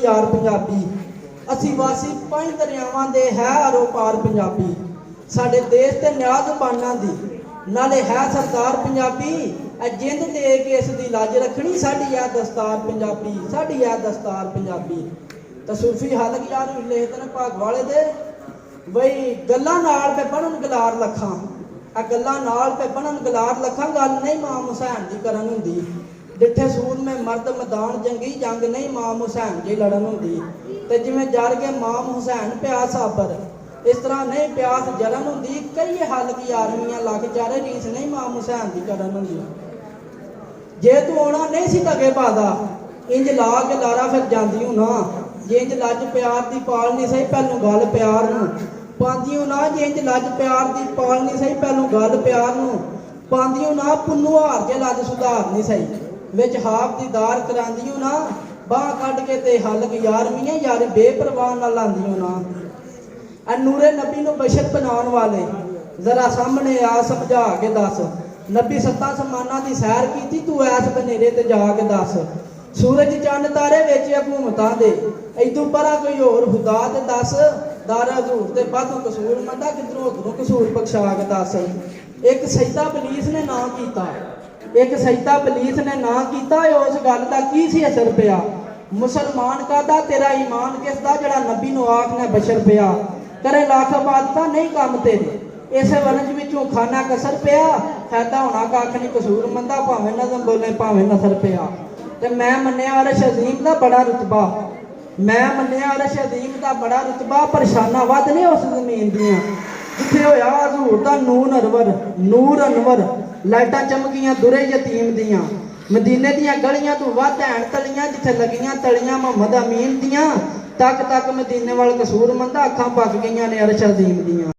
यार पंजाबी असी वासी पंज दरियावां दे है आरो पार पंजाबी साडे देश ते न्याय जबानां दी नाले है सरदार पंजाबी जिंद दे के इस दी लाज रखनी साडी है दस्तार पंजाबी साडी है दस्तार पंजाबी। तो सूफी हलक यार लिखते हैं भाग वाले दे बई गल्लां नाल पे बनन गलार लखां आ गल्लां नाल पे बनन गलार लखां गल नहीं इमाम हुसैन दी करन हुंदी डिठे सूर में मर्द मैदान जंगी जंग नहीं इमाम हुसैन जी लड़न हुंदी ते जिवें जर के इमाम हुसैन प्यास आबर इस तरह नहीं प्यास जरन हुंदी कई हल की आर्मियां लग चारे रीस नहीं इमाम हुसैन दी करन हुंदी। जे तू आना नहीं सी लगे पादा इंज ला के लारा फिर जांदी हूं ना जे इंज लज प्यार दी पाल नहीं सही पहलू गल प्यार नूं पांदी हूं ना जे इंज लज प्यार दी पाल नहीं सही पहलू गल प्यार नूं पांदी हूं ना पुन्नू हार के लज सुधार नहीं सही विच हाफ दी दार करांदी हूं ना बाह कट के ते हल की यारवीं यार बेपरवाह ना लांदी हूं ना। नूरे नबी नूं बशर बनाने वाले जरा सामने आ समझा के दस नबी सत्ता समाना दी सैर की तू ऐस बनेरे ते जाके दस सूरज चंद तारे वेचे हुकूमतां दे इदू परा कोई होर खुदा ते दस दार हजूर ते बादू कसूर मंदा किधरों उधरों कसूर बख्शा के दस। एक सजदा बलीस ने ना कीता एक सजदा बलीस ने ना कीता उस गल दा की सी असर पिया मुसलमान कादा तेरा ईमान किस दा जड़ा नबी नूं आख ने बशर पिया करे लाख इबादतां नहीं काम तेरे इस वरज विचों खाना कसर पिया फायदा होना कख नहीं कसूर मंदा भावें नज़म बोले भावें नसर पिया। ते मैं मन्निया अरश अजीम दा बड़ा रुतबा मैं मन्निया अरश अजीम दा बड़ा रुतबा परेशाना वध नहीं उस जमीन दियां जिथे होया हजूर दा नूर अनवर लाइटां चमकियां दुरे यतीम दियां मदीने दियां गलियां तू वध हैन तलियां जिथे लगियां तलियां मोहम्मद अमीन दियां तक तक मदीने वाल कसूर मंदा अखां पक गईयां ने अरश अजीम दियां।